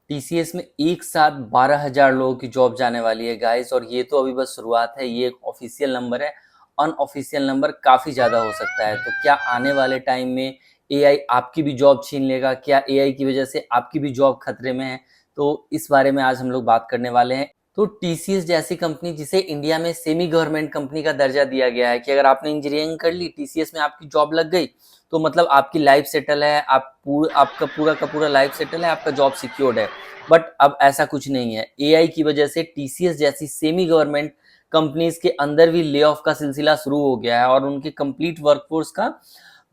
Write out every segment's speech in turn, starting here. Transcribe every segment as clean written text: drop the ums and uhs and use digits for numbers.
TCS में एक साथ 12,000 लोगों की जॉब जाने वाली है गाइस। और ये तो अभी बस शुरुआत है, ये एक ऑफिशियल नंबर है। अनऑफिशियल नंबर काफ़ी ज़्यादा हो सकता है। तो क्या आने वाले टाइम में एआई आपकी भी जॉब छीन लेगा? क्या एआई की वजह से आपकी भी जॉब खतरे में है? तो इस बारे में आज हम लोग बात करने वाले हैं। तो टीसीएस जैसी कंपनी, जिसे इंडिया में सेमी गवर्नमेंट कंपनी का दर्जा दिया गया है, कि अगर आपने इंजीनियरिंग कर ली, टीसीएस में आपकी जॉब लग गई, तो मतलब आपकी लाइफ सेटल है, आपका पूरा का पूरा लाइफ सेटल है, आपका जॉब सिक्योर्ड है। बट अब ऐसा कुछ नहीं है। एआई की वजह से टीसीएस जैसी सेमी गवर्नमेंट कंपनीज के अंदर भी ले ऑफ का सिलसिला शुरू हो गया है और उनके कंप्लीट वर्कफोर्स का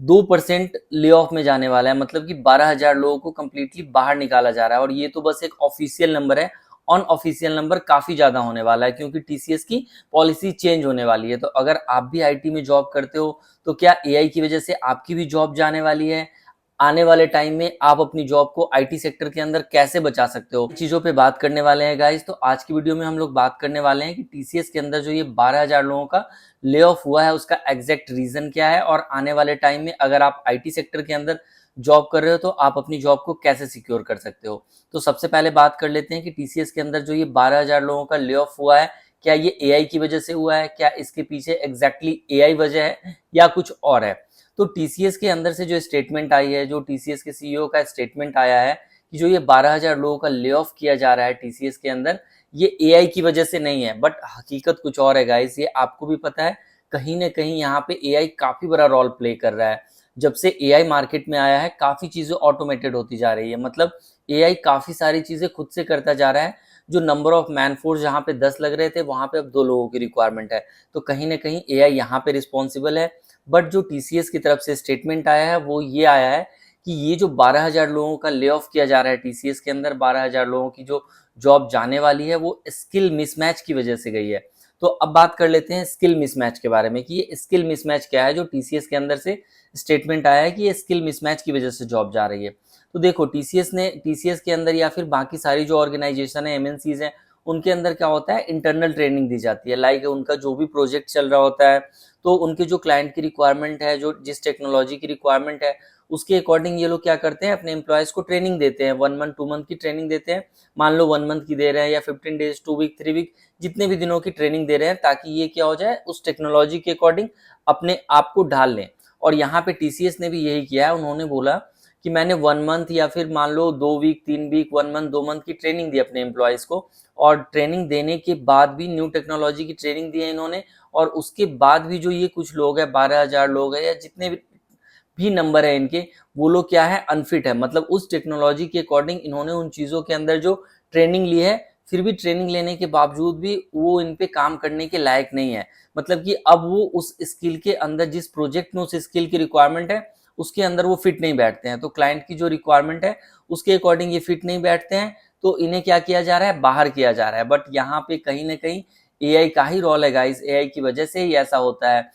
2% ले ऑफ में जाने वाला है। मतलब कि 12,000 लोगों को कंप्लीटली बाहर निकाला जा रहा है। और ये तो बस एक ऑफिशियल नंबर है। अनऑफिशियल नंबर काफी ज्यादा होने वाला है, क्योंकि टीसीएस की पॉलिसी चेंज होने वाली है। तो अगर आप भी आईटी में जॉब करते हो, तो क्या एआई की वजह से आपकी भी जॉब जाने वाली है? आने वाले टाइम में आप अपनी जॉब को आईटी सेक्टर के अंदर कैसे बचा सकते हो, चीजों पे बात करने वाले हैं गाइस। तो आज की वीडियो में हम लोग बात करने वाले हैं कि टीसीएस के अंदर जो ये 12,000 लोगों का ले ऑफ हुआ है, उसका एग्जैक्ट रीजन क्या है, और आने वाले टाइम में अगर आप आईटी सेक्टर के अंदर जॉब कर रहे हो तो आप अपनी जॉब को कैसे सिक्योर कर सकते हो। तो सबसे पहले बात कर लेते हैं कि टीसीएस के अंदर जो ये 12,000 लोगों का ले ऑफ हुआ है, क्या ये एआई की वजह से हुआ है? क्या इसके पीछे एग्जैक्टली एआई वजह है या कुछ और है? तो टीसीएस के अंदर से जो स्टेटमेंट आई है, जो टीसीएस के सीईओ का स्टेटमेंट आया है कि जो ये 12,000 लोगों का ले ऑफ किया जा रहा है टीसीएस के अंदर, ये एआई की वजह से नहीं है। बट हकीकत कुछ और है गाइस, ये आपको भी पता है। कहीं ना कहीं यहाँ पे एआई काफी बड़ा रोल प्ले कर रहा है। जब से एआई मार्केट में आया है, काफी चीजें ऑटोमेटेड होती जा रही है। मतलब एआई काफी सारी चीजें खुद से करता जा रहा है। जो नंबर ऑफ मैन फोर्स जहाँ पे 10 लग रहे थे, वहां पे अब 2 लोगों की रिक्वायरमेंट है। तो कहीं ना कहीं एआई यहाँ पे रिस्पॉन्सिबल है। बट जो टीसीएस की तरफ से स्टेटमेंट आया है, वो ये आया है कि ये जो 12,000 लोगों का ले ऑफ किया जा रहा है टीसीएस के अंदर, 12,000 लोगों की जो जॉब जाने वाली है, वो स्किल मिसमैच की वजह से गई है। तो अब बात कर लेते हैं स्किल मिसमैच के बारे में कि ये स्किल मिसमैच क्या है, जो टीसीएस के अंदर से स्टेटमेंट आया है कि ये स्किल मिसमैच की वजह से जॉब जा रही है। तो देखो, टीसीएस के अंदर या फिर बाकी सारी जो ऑर्गेनाइजेशन है, एमएनसीज हैं, उनके अंदर क्या होता है, इंटरनल ट्रेनिंग दी जाती है। लाइक उनका जो भी प्रोजेक्ट चल रहा होता है, तो उनके जो क्लाइंट की रिक्वायरमेंट है, जो जिस टेक्नोलॉजी की रिक्वायरमेंट है, उसके अकॉर्डिंग ये लोग क्या करते हैं, अपने एम्प्लॉयज को ट्रेनिंग देते हैं। 1 मंथ 2 मंथ की ट्रेनिंग देते हैं। मान लो 1 मंथ की दे रहे हैं, या 15 डेज, 2 वीक, 3 वीक, जितने भी दिनों की ट्रेनिंग दे रहे हैं, ताकि ये क्या हो जाए, उस टेक्नोलॉजी के अकॉर्डिंग अपने आप को ढाल लें। और यहाँ पे टीसीएस ने भी यही किया है। उन्होंने बोला कि मैंने 1 मंथ या फिर मान लो 2 वीक, 3 वीक, 1 मंथ, 2 मंथ की ट्रेनिंग दी अपने एम्प्लॉयज को। और ट्रेनिंग देने के बाद भी न्यू टेक्नोलॉजी की ट्रेनिंग दी है इन्होंने। और उसके बाद भी जो ये कुछ लोग हैं, 12,000 लोग हैं या जितने भी नंबर है इनके, वो लोग क्या है, अनफिट है। मतलब उस टेक्नोलॉजी के अकॉर्डिंग इन्होंने उन चीज़ों के अंदर जो ट्रेनिंग ली है, फिर भी ट्रेनिंग लेने के बावजूद भी वो इन पे काम करने के लायक नहीं है। मतलब कि अब वो उस स्किल के अंदर, जिस प्रोजेक्ट में उस स्किल की रिक्वायरमेंट है, उसके अंदर वो फिट नहीं बैठते हैं। तो क्लाइंट की जो रिक्वायरमेंट है, उसके अकॉर्डिंग ये फिट नहीं बैठते हैं। तो इन्हें क्या किया जा रहा है, बाहर किया जा रहा है। बट यहाँ पे कहीं ना कहीं एआई का ही रोल है गाइस। एआई की वजह से ही ऐसा होता है।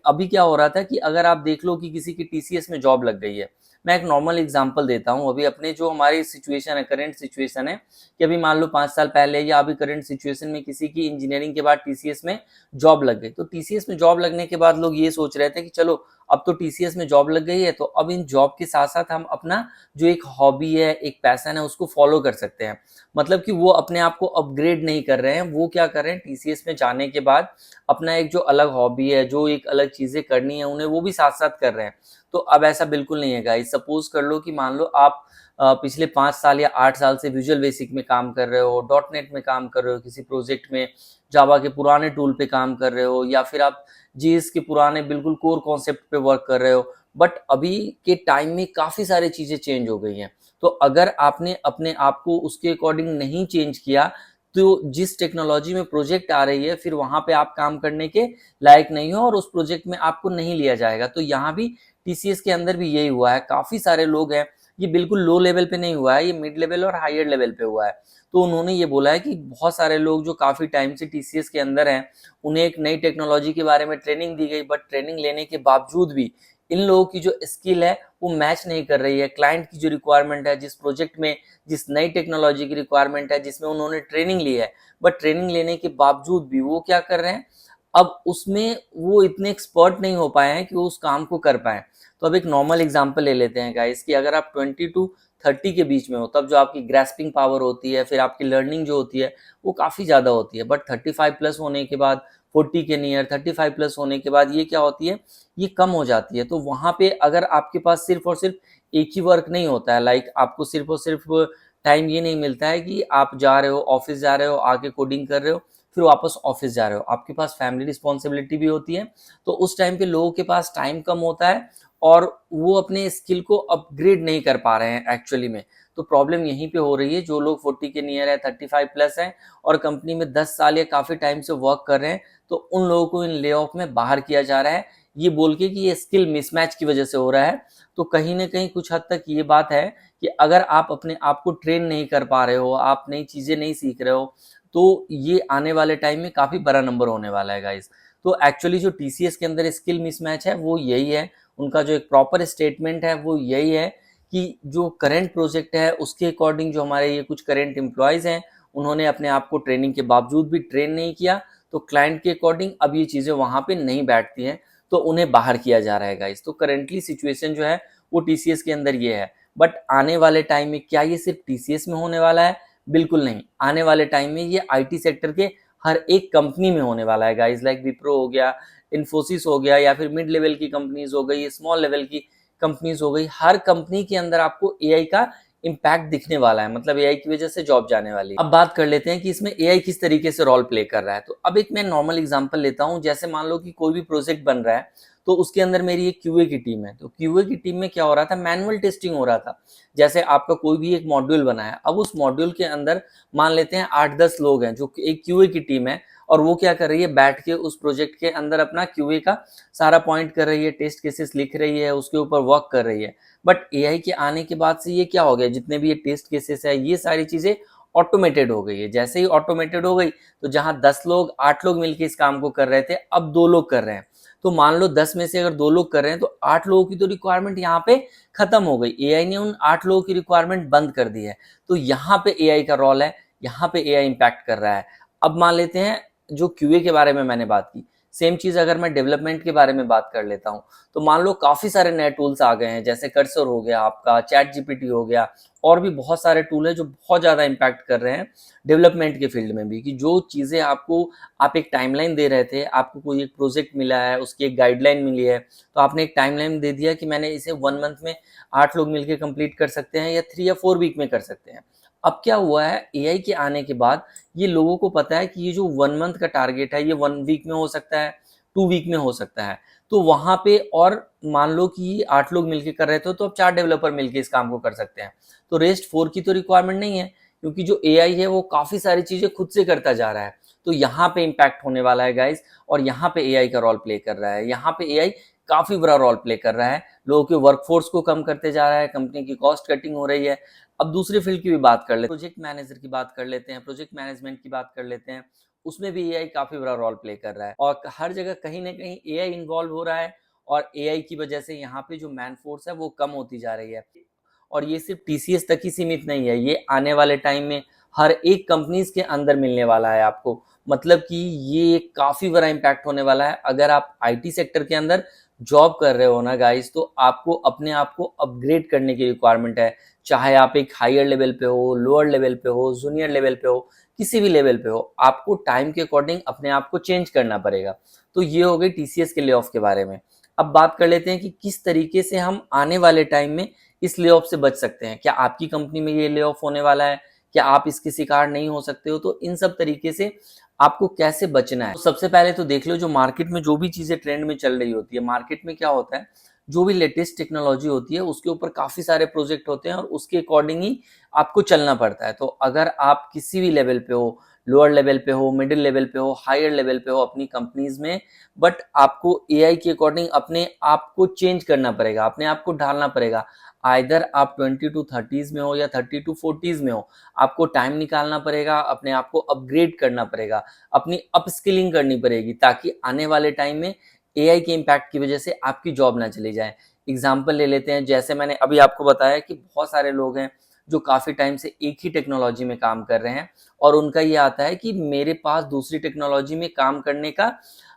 अभी क्या हो रहा था कि अगर आप देख लो कि किसी की टीसीएस में जॉब लग गई है। मैं एक नॉर्मल एग्जांपल देता हूँ। अभी अपने जो हमारी सिचुएशन है, करंट सिचुएशन है, कि अभी मान लो 5 साल पहले या अभी करंट सिचुएशन में किसी की इंजीनियरिंग के बाद टीसीएस में जॉब लग गई। तो टीसीएस में जॉब लगने के बाद लोग ये सोच रहे थे कि चलो, अब तो टीसीएस में जॉब लग गई है, तो अब इन जॉब के साथ साथ हम अपना जो एक हॉबी है, एक पैशन है, उसको फॉलो कर सकते हैं। मतलब कि वो अपने आप को अपग्रेड नहीं कर रहे हैं। वो क्या कर रहे हैं, टीसीएस में जाने के बाद अपना एक जो अलग हॉबी है, जो एक अलग चीजें करनी है उन्हें, वो भी साथ साथ कर रहे हैं। तो अब ऐसा बिल्कुल नहीं है गाइस। सपोज कर लो कि मान लो आप पिछले 5 साल या 8 साल से विजुअल बेसिक में काम कर रहे हो, डॉट नेट में काम कर रहे हो, किसी प्रोजेक्ट में जावा के पुराने टूल पे काम कर रहे हो, या फिर आप जीएस के पुराने बिल्कुल कोर कॉन्सेप्ट पे वर्क कर रहे हो। बट अभी के टाइम में काफी सारी चीजें चेंज हो गई हैं। तो अगर आपने अपने आप को उसके अकॉर्डिंग नहीं चेंज किया, तो जिस टेक्नोलॉजी में प्रोजेक्ट आ रही है, फिर वहां पे आप काम करने के लायक नहीं हो और उस प्रोजेक्ट में आपको नहीं लिया जाएगा। तो यहाँ भी टीसीएस के अंदर भी यही हुआ है। काफी सारे लोग हैं, ये बिल्कुल लो लेवल पे नहीं हुआ है, ये मिड लेवल और हायर लेवल पे हुआ है। तो उन्होंने ये बोला है कि बहुत सारे लोग जो काफी टाइम से टीसीएस के अंदर हैं, उन्हें एक नई टेक्नोलॉजी के बारे में ट्रेनिंग दी गई, बट ट्रेनिंग लेने के बावजूद भी इन लोगों की जो स्किल है, वो मैच नहीं कर रही है क्लाइंट की जो रिक्वायरमेंट है, जिस प्रोजेक्ट में, जिस नई टेक्नोलॉजी की रिक्वायरमेंट है, जिसमें उन्होंने ट्रेनिंग ली है। बट ट्रेनिंग लेने के बावजूद भी वो क्या कर रहे हैं, अब उसमें वो इतने एक्सपर्ट नहीं हो पाए हैं कि वो उस काम को कर पाए। तो अब एक नॉर्मल एग्जांपल ले लेते हैं गाइस, कि अगर आप 20 to 30 के बीच में हो, तब जो आपकी ग्रैस्पिंग पावर होती है, फिर आपकी लर्निंग जो होती है वो काफ़ी ज़्यादा होती है। बट 35 प्लस होने के बाद, 40 के नियर 35 प्लस होने के बाद ये क्या होती है, ये कम हो जाती है। तो वहाँ पे अगर आपके पास सिर्फ और सिर्फ एक ही वर्क नहीं होता है, लाइक आपको सिर्फ और सिर्फ टाइम ये नहीं मिलता है कि आप जा रहे हो, ऑफिस जा रहे हो, आके कोडिंग कर रहे हो, फिर वापस ऑफिस जा रहे हो, आपके पास फैमिली रिस्पॉन्सिबिलिटी भी होती है। तो उस टाइम पे लोगों के पास टाइम कम होता है और वो अपने स्किल को अपग्रेड नहीं कर पा रहे हैं एक्चुअली में। तो प्रॉब्लम यहीं पे हो रही है, जो लोग 40 के नियर है, 35 प्लस है और कंपनी में 10 साल या काफ़ी टाइम से वर्क कर रहे हैं, तो उन लोगों को इन ले ऑफ में बाहर किया जा रहा है, ये बोल के कि ये स्किल मिसमैच की वजह से हो रहा है। तो कहीं ना कहीं कुछ हद तक ये बात है कि अगर आप अपने आप को ट्रेन नहीं कर पा रहे हो, आप नई चीज़ें नहीं सीख रहे हो, तो ये आने वाले टाइम में काफ़ी बड़ा नंबर होने वाला है गाइस। तो एक्चुअली जो टीसीएस के अंदर स्किल मिसमैच है वो यही है, उनका जो एक प्रॉपर स्टेटमेंट है वो यही है कि जो करंट प्रोजेक्ट है उसके अकॉर्डिंग जो हमारे ये कुछ करंट एम्प्लॉयज़ हैं, उन्होंने अपने आप को ट्रेनिंग के बावजूद भी ट्रेन नहीं किया, तो क्लाइंट के अकॉर्डिंग अब ये चीज़ें वहाँ पे नहीं बैठती हैं, तो उन्हें बाहर किया जा रहा है गाइस। तो करंटली सिचुएशन जो है वो टीसीएस के अंदर ये है। बट आने वाले टाइम में क्या ये सिर्फ टीसीएस में होने वाला है? बिल्कुल नहीं। आने वाले टाइम में ये आईटी सेक्टर के हर एक कंपनी में होने वाला है गाइस, लाइक विप्रो हो गया, इन्फोसिस हो गया, या फिर मिड लेवल की कंपनीज हो गई, स्मॉल लेवल की कंपनीज हो गई। हर कंपनी के अंदर आपको एआई का इम्पैक्ट दिखने वाला है, मतलब एआई की वजह से जॉब जाने वाली है। अब बात कर लेते हैं कि इसमें एआई किस तरीके से रोल प्ले कर रहा है। तो अब एक मैं नॉर्मल एग्जांपल लेता हूं, जैसे मान लो कि कोई भी प्रोजेक्ट बन रहा है, तो उसके अंदर मेरी एक क्यूए की टीम है। तो क्यूए की टीम में क्या हो रहा था, मैनुअल टेस्टिंग हो रहा था। जैसे आपका कोई भी एक मॉड्यूल बना है, अब उस मॉड्यूल के अंदर मान लेते हैं 8-10 लोग हैं, जो एक क्यूए की टीम है, और वो क्या कर रही है, बैठ के उस प्रोजेक्ट के अंदर अपना क्यूए का सारा पॉइंट कर रही है, टेस्ट केसेस लिख रही है, उसके ऊपर वर्क कर रही है। बट एआई के आने के बाद से ये क्या हो गया, जितने भी ये टेस्ट केसेस है, ये सारी चीजें ऑटोमेटेड हो गई है। जैसे ही ऑटोमेटेड हो गई, तो जहां 10 लोग 8 लोग मिलकर इस काम को कर रहे थे, अब 2 लोग कर रहे हैं। तो मान लो 10 में से अगर 2 लोग कर रहे हैं, तो 8 लोगों की तो रिक्वायरमेंट यहाँ पे खत्म हो गई, एआई ने उन 8 लोगों की रिक्वायरमेंट बंद कर दी है। तो यहाँ पे एआई का रोल है, यहाँ पे एआई इंपैक्ट कर रहा है। अब मान लेते हैं जो क्यूए के बारे में मैंने बात की, सेम चीज अगर मैं डेवलपमेंट के बारे में बात कर लेता हूँ, तो मान लो काफी सारे नए टूल्स आ गए हैं, जैसे कर्सर हो गया, आपका चैट जीपीटी हो गया, और भी बहुत सारे टूल हैं जो बहुत ज्यादा इंपैक्ट कर रहे हैं डेवलपमेंट के फील्ड में भी। कि जो चीजें आपको, आप एक टाइमलाइन दे रहे थे, आपको कोई एक प्रोजेक्ट मिला है, उसकी एक गाइडलाइन मिली है, तो आपने एक टाइमलाइन दे दिया कि मैंने इसे 1 मंथ में 8 लोग मिलकर कंप्लीट कर सकते हैं, या 3 या 4 वीक में कर सकते हैं। अब क्या हुआ है, एआई के आने के बाद ये लोगों को पता है कि ये जो 1 मंथ का टारगेट है, ये 1 वीक में हो सकता है, 2 वीक में हो सकता है। तो वहां पे, और मान लो कि 8 लोग मिलकर कर रहे थे, तो अब 4 डेवलपर मिलकर इस काम को कर सकते हैं। तो रेस्ट 4 की तो रिक्वायरमेंट नहीं है, क्योंकि जो एआई है वो काफी सारी चीजें खुद से करता जा रहा है। तो यहाँ पे इम्पैक्ट होने वाला है गाइस, और यहाँ पे एआई का रोल प्ले कर रहा है। यहाँ पे एआई काफी बड़ा रोल प्ले कर रहा है, लोगों के वर्कफोर्स को कम करते जा रहा है, कंपनी की कॉस्ट कटिंग हो रही है। अब दूसरे फील्ड की भी बात कर लेते हैं, प्रोजेक्ट मैनेजर की बात कर लेते हैं, प्रोजेक्ट मैनेजमेंट की बात कर लेते हैं। उसमें भी एआई काफी बड़ा रोल प्ले कर रहा है, और हर जगह कहीं ना कहीं एआई इन्वॉल्व हो रहा है, और एआई की वजह से यहाँ पे जो मैन फोर्स है वो कम होती जा रही है। और ये सिर्फ टीसीएस तक ही सीमित नहीं है, ये आने वाले टाइम में हर एक कंपनीज के अंदर मिलने वाला है आपको। मतलब कि ये काफी बड़ा इम्पैक्ट होने वाला है। अगर आप आईटी सेक्टर के अंदर जॉब कर रहे हो ना गाइस, तो आपको अपने आप को अपग्रेड करने की रिक्वायरमेंट है। चाहे आप एक हायर लेवल पे हो, लोअर लेवल पे हो, जूनियर लेवल पे हो, किसी भी लेवल पे हो, आपको टाइम के अकॉर्डिंग अपने आप को चेंज करना पड़ेगा। तो ये हो गई टीसीएस के ले ऑफ के बारे में। अब बात कर लेते हैं कि किस तरीके से हम आने वाले टाइम में इस ले ऑफ से बच सकते हैं। क्या आपकी कंपनी में ये ले ऑफ होने वाला है? क्या आप इसके शिकार नहीं हो सकते हो? तो इन सब तरीके से आपको कैसे बचना है, तो सबसे पहले तो देख लो जो मार्केट में जो भी चीजें ट्रेंड में चल रही होती है। मार्केट में क्या होता है, जो भी लेटेस्ट टेक्नोलॉजी होती है उसके ऊपर काफी सारे प्रोजेक्ट होते हैं, और उसके अकॉर्डिंग ही आपको चलना पड़ता है। तो अगर आप किसी भी लेवल पे हो, लोअर लेवल पे हो, मिडिल लेवल पे हो, हायर लेवल पे हो अपनी कंपनीज में, बट आपको एआई के अकॉर्डिंग अपने आप को चेंज करना पड़ेगा, अपने आप को ढालना पड़ेगा। आइदर आप 20 to 30s में हो या 30 to 40s में हो, आपको टाइम निकालना पड़ेगा, अपने आप को अपग्रेड करना पड़ेगा, अपनी अपस्किलिंग करनी पड़ेगी, ताकि आने वाले टाइम में एआई के इम्पैक्ट की वजह से आपकी जॉब ना चली जाए। एग्जाम्पल ले लेते हैं, जैसे मैंने अभी आपको बताया कि बहुत सारे लोग हैं जो काफ़ी टाइम से एक ही टेक्नोलॉजी में काम कर रहे हैं, और उनका ये आता है कि मेरे पास दूसरी टेक्नोलॉजी में काम करने का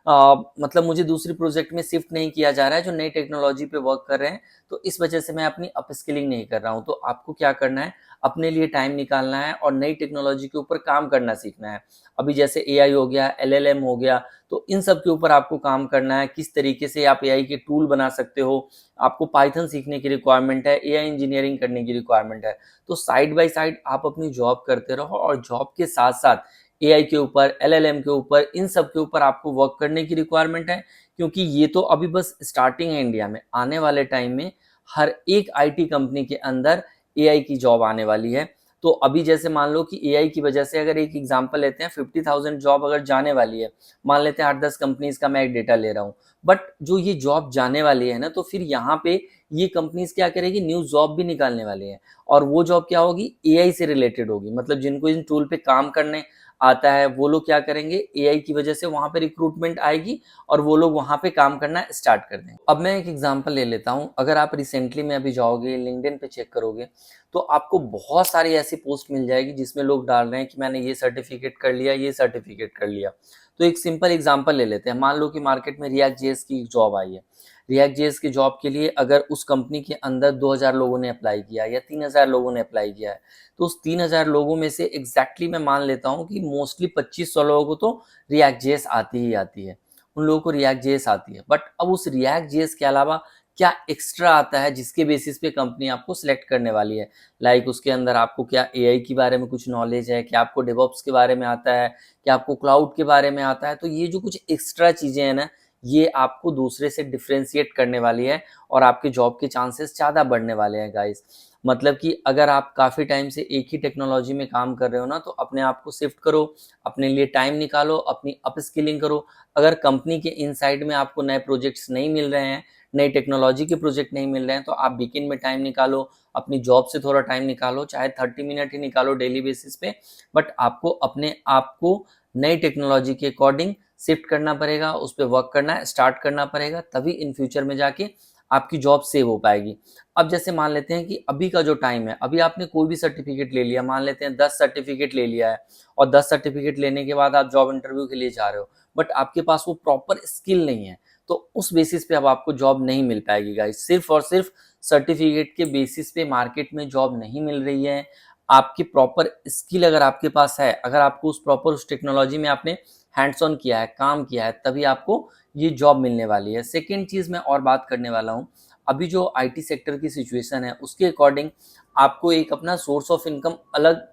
मतलब मुझे दूसरी प्रोजेक्ट में शिफ्ट नहीं किया जा रहा है जो नई टेक्नोलॉजी पे वर्क कर रहे हैं, तो इस वजह से मैं अपनी अपस्किलिंग नहीं कर रहा हूँ। तो आपको क्या करना है, अपने लिए टाइम निकालना है और नई टेक्नोलॉजी के ऊपर काम करना सीखना है। अभी जैसे एआई हो गया, एलएलएम हो गया, तो इन सब के ऊपर आपको काम करना है। किस तरीके से आप एआई के टूल बना सकते हो, आपको पाइथन सीखने की रिक्वायरमेंट है, एआई इंजीनियरिंग करने की रिक्वायरमेंट है। तो साइड बाय साइड आप अपनी जॉब करते रहो और जॉब के साथ साथ एआई के ऊपर, एलएलएम के ऊपर, इन सब के ऊपर आपको वर्क करने की रिक्वायरमेंट है, क्योंकि ये तो अभी बस स्टार्टिंग है इंडिया में। आने वाले टाइम में हर एक आईटी कंपनी के अंदर एआई की जॉब आने वाली है। तो अभी जैसे मान लो कि एआई की वजह से, अगर एक एग्जांपल लेते हैं, 50,000 जॉब अगर जाने वाली है, मान लेते हैं 8-10 कंपनीज का मैं एक डेटा ले रहा हूँ, बट जो ये जॉब जाने वाली है ना, तो फिर यहाँ पे ये कंपनीज क्या करेगी, न्यू जॉब भी निकालने वाली है। और वो जॉब क्या होगी, एआई से रिलेटेड होगी। मतलब जिनको इन टूल पे काम करने आता है वो लोग क्या करेंगे, एआई की वजह से वहां पे रिक्रूटमेंट आएगी और वो लोग वहां पे काम करना स्टार्ट कर देंगे। अब मैं एक एग्जांपल ले लेता हूं, अगर आप रिसेंटली में अभी जाओगे लिंक्डइन पे चेक करोगे, तो आपको बहुत सारी ऐसी पोस्ट मिल जाएगी जिसमें लोग डाल रहे हैं कि मैंने ये सर्टिफिकेट कर लिया, ये सर्टिफिकेट कर लिया। तो एक सिंपल एग्जांपल ले लेते हैं, मान लो कि मार्केट में रिएक्ट जेएस की जॉब आई है। रिएक्ट जेएस की जॉब के लिए अगर उस कंपनी के अंदर 2000 लोगों ने अप्लाई किया या 3000 लोगों ने अप्लाई किया है, तो उस 3000 लोगों में से एग्जैक्टली मैं मान लेता हूँ कि मोस्टली 2500 लोगों को तो रिएक्ट जेएस आती ही आती है। उन लोगों को रिएक्ट जेएस आती है, बट अब उस रिएक्ट जेएस के अलावा क्या एक्स्ट्रा आता है जिसके बेसिस पे कंपनी आपको सिलेक्ट करने वाली है। लाइक उसके अंदर आपको क्या एआई के बारे में कुछ नॉलेज है, क्या आपको डेवऑप्स के बारे में आता है, क्या आपको क्लाउड के बारे में आता है। तो ये जो कुछ एक्स्ट्रा चीजें हैं ना, ये आपको दूसरे से डिफ्रेंशिएट करने वाली है और आपके जॉब के चांसेस ज़्यादा बढ़ने वाले हैं गाइस। मतलब कि अगर आप काफ़ी टाइम से एक ही टेक्नोलॉजी में काम कर रहे हो ना, तो अपने आप को शिफ्ट करो, अपने लिए टाइम निकालो, अपनी अपस्किलिंग करो। अगर कंपनी के इनसाइड में आपको नए प्रोजेक्ट्स नहीं मिल रहे हैं, नई टेक्नोलॉजी के प्रोजेक्ट नहीं मिल रहे हैं, तो आप वीकेंड में टाइम निकालो, अपनी जॉब से थोड़ा टाइम निकालो, चाहे 30 मिनट ही निकालो डेली बेसिस पे, बट आपको अपने आप को नई टेक्नोलॉजी के अकॉर्डिंग शिफ्ट करना पड़ेगा, उस पर वर्क करना स्टार्ट करना पड़ेगा, तभी इन फ्यूचर में जाके आपकी जॉब सेव हो पाएगी। अब जैसे मान लेते हैं कि अभी का जो टाइम है, अभी आपने कोई भी सर्टिफिकेट ले लिया, मान लेते हैं 10 सर्टिफिकेट ले लिया है, और 10 सर्टिफिकेट लेने के बाद आप जॉब इंटरव्यू के लिए जा रहे हो, बट आपके पास वो प्रॉपर स्किल नहीं है, तो उस बेसिस पे अब आपको जॉब नहीं मिल पाएगी गाइस। सिर्फ और सिर्फ सर्टिफिकेट के बेसिस पे मार्केट में जॉब नहीं मिल रही है। आपकी प्रॉपर स्किल अगर आपके पास है, अगर आपको उस प्रॉपर उस टेक्नोलॉजी में आपने हैंड्स ऑन किया है, काम किया है, तभी आपको ये जॉब मिलने वाली है। सेकेंड चीज़ मैं और बात करने वाला हूँ, अभी जो आईटी सेक्टर की सिचुएशन है उसके अकॉर्डिंग आपको एक अपना सोर्स ऑफ इनकम अलग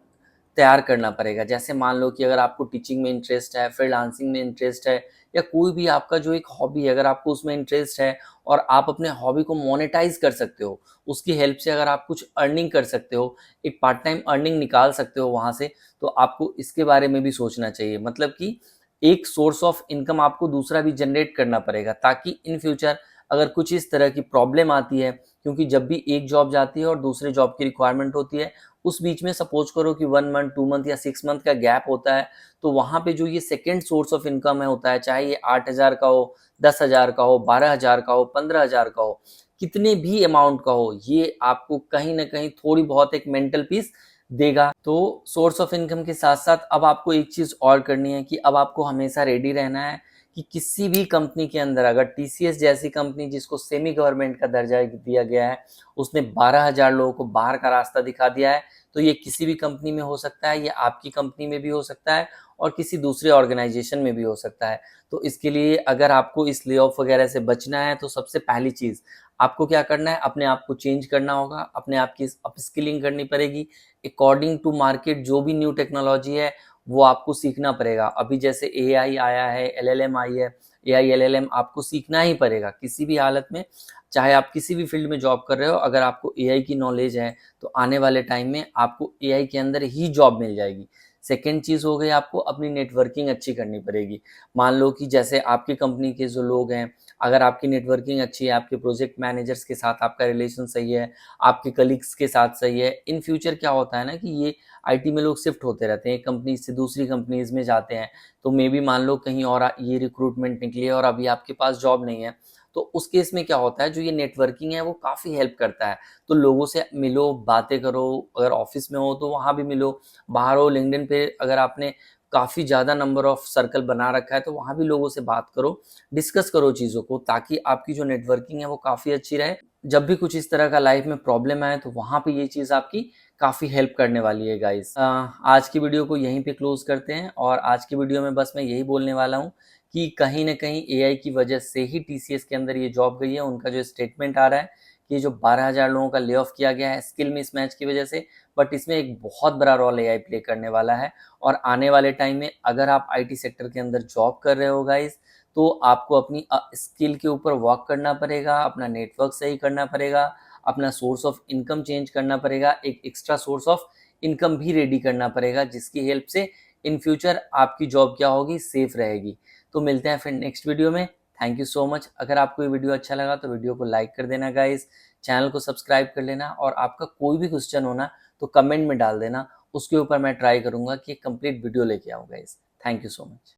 तैयार करना पड़ेगा। जैसे मान लो कि अगर आपको टीचिंग में इंटरेस्ट है, फ्रीलांसिंग में इंटरेस्ट है, या कोई भी आपका जो एक हॉबी है, अगर आपको उसमें इंटरेस्ट है और आप अपने हॉबी को मोनेटाइज कर सकते हो, उसकी हेल्प से अगर आप कुछ अर्निंग कर सकते हो, एक पार्ट टाइम अर्निंग निकाल सकते हो वहाँ से, तो आपको इसके बारे में भी सोचना चाहिए। मतलब कि एक सोर्स ऑफ इनकम आपको दूसरा भी जनरेट करना पड़ेगा, ताकि इन फ्यूचर अगर कुछ इस तरह की प्रॉब्लम आती है, क्योंकि जब भी एक जॉब जाती है और दूसरे जॉब की रिक्वायरमेंट होती है, उस बीच में सपोज करो कि 1 मंथ, 2 मंथ या 6 मंथ का गैप होता है, तो वहां पे जो ये सेकेंड सोर्स ऑफ इनकम है होता है, चाहे ये 8,000 का हो, 10,000 का हो, 12,000 का हो, 15,000 का हो, कितने भी अमाउंट का हो, ये आपको कहीं ना कहीं थोड़ी बहुत एक मेंटल पीस देगा। तो सोर्स ऑफ इनकम के साथ साथ अब आपको एक चीज और करनी है कि अब आपको हमेशा रेडी रहना है कि किसी भी कंपनी के अंदर, अगर टीसीएस जैसी कंपनी जिसको सेमी गवर्नमेंट का दर्जा दिया गया है, उसने 12,000 लोगों को बाहर का रास्ता दिखा दिया है, तो ये किसी भी कंपनी में हो सकता है, ये आपकी कंपनी में भी हो सकता है और किसी दूसरे ऑर्गेनाइजेशन में भी हो सकता है। तो इसके लिए अगर आपको इस ले ऑफ वगैरह से बचना है, तो सबसे पहली चीज आपको क्या करना है, अपने आप को चेंज करना होगा, अपने आप की अपस्किलिंग करनी पड़ेगी, अकॉर्डिंग टू मार्केट जो भी न्यू टेक्नोलॉजी है वो आपको सीखना पड़ेगा। अभी जैसे एआई आया है, एलएलएम आई है, एआई एलएलएम आपको सीखना ही पड़ेगा किसी भी हालत में। चाहे आप किसी भी फील्ड में जॉब कर रहे हो, अगर आपको एआई की नॉलेज है, तो आने वाले टाइम में आपको एआई के अंदर ही जॉब मिल जाएगी। सेकेंड चीज़ हो गई, आपको अपनी नेटवर्किंग अच्छी करनी पड़ेगी। मान लो कि जैसे आपकी कंपनी के जो लोग हैं, अगर आपकी नेटवर्किंग अच्छी है, आपके प्रोजेक्ट मैनेजर्स के साथ आपका रिलेशन सही है, आपके कलीग्स के साथ सही है, इन फ्यूचर क्या होता है ना कि ये आईटी में लोग शिफ्ट होते रहते हैं, एक कंपनी से दूसरी कंपनीज में जाते हैं, तो मे बी मान लो कहीं और ये रिक्रूटमेंट निकली है और अभी आपके पास जॉब नहीं है, तो उस केस में क्या होता है, जो ये नेटवर्किंग है वो काफ़ी हेल्प करता है। तो लोगों से मिलो, बातें करो, अगर ऑफिस में हो तो वहाँ भी मिलो, बाहर हो लिंक्डइन पे अगर आपने काफ़ी ज़्यादा नंबर ऑफ सर्कल बना रखा है, तो वहाँ भी लोगों से बात करो, डिस्कस करो चीज़ों को, ताकि आपकी जो नेटवर्किंग है वो काफ़ी अच्छी रहे। जब भी कुछ इस तरह का लाइफ में प्रॉब्लम आए तो वहाँ पे ये चीज़ आपकी काफ़ी हेल्प करने वाली है गाइस। आज की वीडियो को यहीं पे क्लोज करते हैं, और आज की वीडियो में बस मैं यही बोलने वाला हूँ कि कहीं ना कहीं एआई की वजह से ही टीसीएस के अंदर ये जॉब गई है। उनका जो स्टेटमेंट आ रहा है कि जो 12,000 लोगों का ले ऑफ किया गया है स्किल मिसमैच की वजह से, बट इसमें एक बहुत बड़ा रोल एआई प्ले करने वाला है। और आने वाले टाइम में अगर आप आईटी सेक्टर के अंदर जॉब कर रहे हो गाइस, तो आपको अपनी स्किल के ऊपर वर्क करना पड़ेगा, अपना नेटवर्क सही करना पड़ेगा, अपना सोर्स ऑफ इनकम चेंज करना पड़ेगा, एक एक्स्ट्रा सोर्स ऑफ इनकम भी रेडी करना पड़ेगा, जिसकी हेल्प से इन फ्यूचर आपकी जॉब क्या होगी, सेफ रहेगी। तो मिलते हैं फिर नेक्स्ट वीडियो में। Thank you so much. अगर आपको ये वीडियो अच्छा लगा तो वीडियो को लाइक कर देना गाइस, चैनल को सब्सक्राइब कर लेना, और आपका कोई भी क्वेश्चन होना तो कमेंट में डाल देना, उसके ऊपर मैं ट्राई करूंगा कि कंप्लीट वीडियो लेके आऊँ guys. Thank you so much.